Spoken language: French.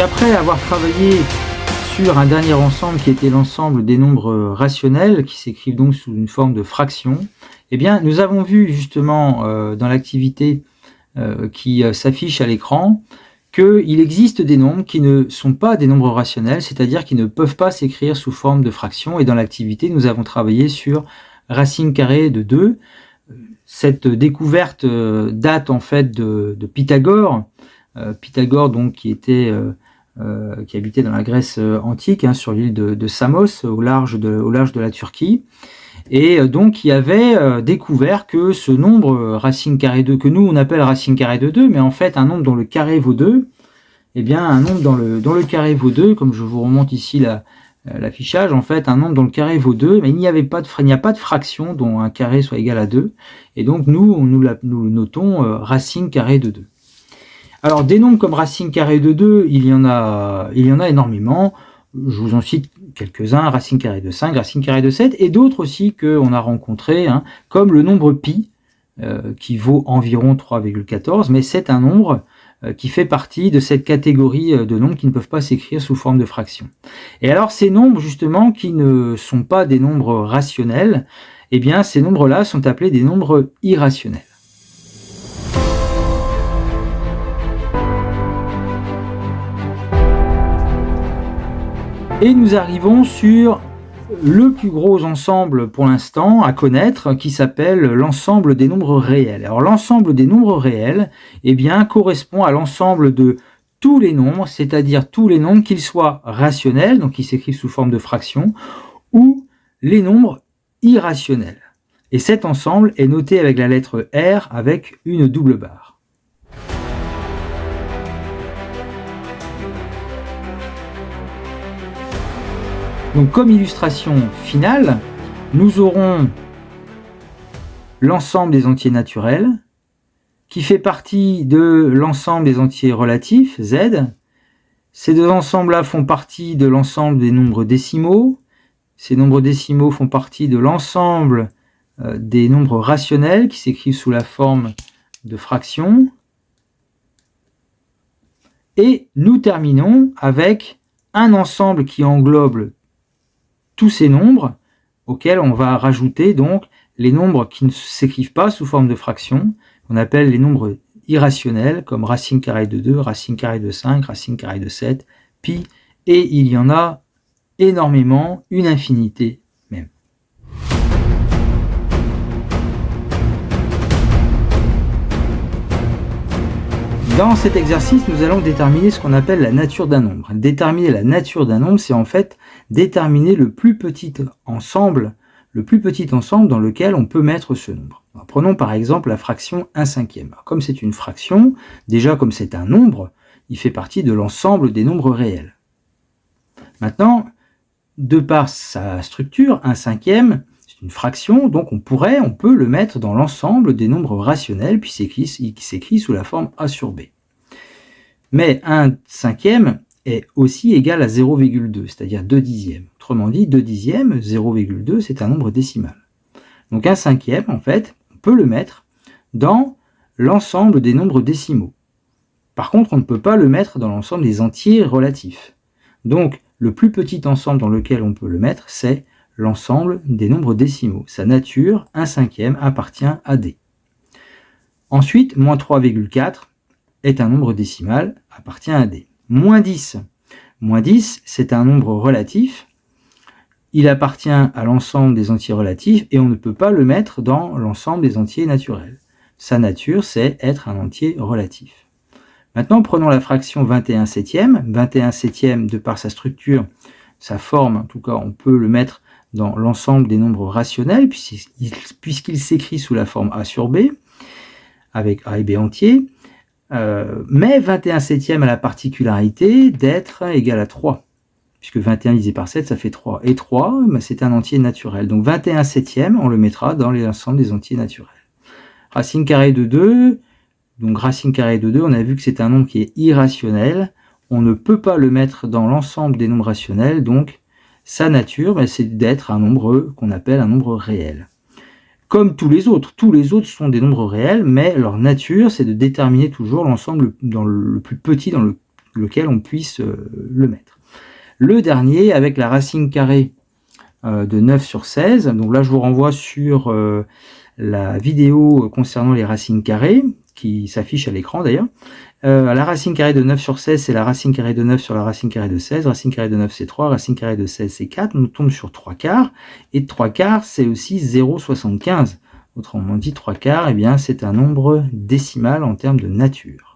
après avoir travaillé sur un dernier ensemble qui était l'ensemble des nombres rationnels, qui s'écrivent donc sous une forme de fraction, eh bien, nous avons vu justement dans l'activité qui s'affiche à l'écran qu'il existe des nombres qui ne sont pas des nombres rationnels, c'est-à-dire qui ne peuvent pas s'écrire sous forme de fraction. Et dans l'activité, nous avons travaillé sur racine carrée de 2. Cette découverte date en fait de Pythagore. Pythagore donc qui habitait dans la Grèce antique, sur l'île de Samos, au large de la Turquie, et donc qui avait découvert que ce nombre racine carrée 2, que nous on appelle racine carrée de 2, mais en fait un nombre dont le carré vaut 2, eh bien un nombre dont le carré vaut 2, comme je vous remonte ici l'affichage, en fait un nombre dont le carré vaut 2, mais il n'y a pas de fraction dont un carré soit égal à 2, et donc nous notons racine carrée de 2. Alors des nombres comme racine carrée de 2, il y en a énormément. Je vous en cite quelques-uns: racine carrée de 5, racine carrée de 7, et d'autres aussi qu'on a rencontrés, comme le nombre pi, qui vaut environ 3,14, mais c'est un nombre qui fait partie de cette catégorie de nombres qui ne peuvent pas s'écrire sous forme de fraction. Et alors ces nombres justement qui ne sont pas des nombres rationnels, eh bien ces nombres-là sont appelés des nombres irrationnels. Et nous arrivons sur le plus gros ensemble pour l'instant à connaître, qui s'appelle l'ensemble des nombres réels. Alors l'ensemble des nombres réels, eh bien, correspond à l'ensemble de tous les nombres, c'est-à-dire tous les nombres, qu'ils soient rationnels, donc qui s'écrivent sous forme de fraction, ou les nombres irrationnels. Et cet ensemble est noté avec la lettre R avec une double barre. Donc comme illustration finale, nous aurons l'ensemble des entiers naturels qui fait partie de l'ensemble des entiers relatifs, Z. Ces deux ensembles-là font partie de l'ensemble des nombres décimaux. Ces nombres décimaux font partie de l'ensemble des nombres rationnels qui s'écrivent sous la forme de fractions. Et nous terminons avec un ensemble qui englobe tous ces nombres, auxquels on va rajouter donc les nombres qui ne s'écrivent pas sous forme de fraction, qu'on appelle les nombres irrationnels, comme racine carrée de 2, racine carrée de 5, racine carrée de 7, pi, et il y en a énormément, une infinité même. Dans cet exercice, nous allons déterminer ce qu'on appelle la nature d'un nombre. Déterminer la nature d'un nombre, c'est en fait déterminer le plus petit ensemble dans lequel on peut mettre ce nombre. Alors, prenons par exemple la fraction 1/5. Alors, comme c'est une fraction, déjà comme c'est un nombre, il fait partie de l'ensemble des nombres réels. Maintenant, de par sa structure, 1/5, c'est une fraction, donc on peut le mettre dans l'ensemble des nombres rationnels, puis qui s'écrit sous la forme a sur b. Mais 1/5 est aussi égal à 0,2, c'est-à-dire 2 dixièmes. Autrement dit, 2 dixièmes, 0,2, c'est un nombre décimal. Donc 1/5, en fait, on peut le mettre dans l'ensemble des nombres décimaux. Par contre, on ne peut pas le mettre dans l'ensemble des entiers relatifs. Donc, le plus petit ensemble dans lequel on peut le mettre, c'est l'ensemble des nombres décimaux. Sa nature, 1/5, appartient à D. Ensuite, moins 3,4 est un nombre décimal, appartient à D. Moins 10, c'est un nombre relatif. Il appartient à l'ensemble des entiers relatifs et on ne peut pas le mettre dans l'ensemble des entiers naturels. Sa nature, c'est être un entier relatif. Maintenant, prenons la fraction 21/7. 21/7, de par sa structure, sa forme, en tout cas, on peut le mettre dans l'ensemble des nombres rationnels, puisqu'il s'écrit sous la forme a sur b, avec a et b entiers. Mais 21/7 a la particularité d'être égal à 3, puisque 21 divisé par 7, ça fait 3. Et 3, c'est un entier naturel. Donc 21/7, on le mettra dans l'ensemble des entiers naturels. Racine carrée de 2, donc racine carrée de 2, on a vu que c'est un nombre qui est irrationnel. On ne peut pas le mettre dans l'ensemble des nombres rationnels, donc sa nature, c'est d'être un nombre qu'on appelle un nombre réel. Comme tous les autres sont des nombres réels, mais leur nature, c'est de déterminer toujours l'ensemble dans le plus petit, dans lequel on puisse le mettre. Le dernier, avec la racine carrée de 9 sur 16, donc là je vous renvoie sur la vidéo concernant les racines carrées, qui s'affiche à l'écran d'ailleurs. La racine carrée de 9 sur 16, c'est la racine carrée de 9 sur la racine carrée de 16, racine carrée de 9 c'est 3, racine carrée de 16 c'est 4, on tombe sur 3 quarts, et 3 quarts c'est aussi 0,75. Autrement dit, 3 quarts, eh bien, c'est un nombre décimal en termes de nature.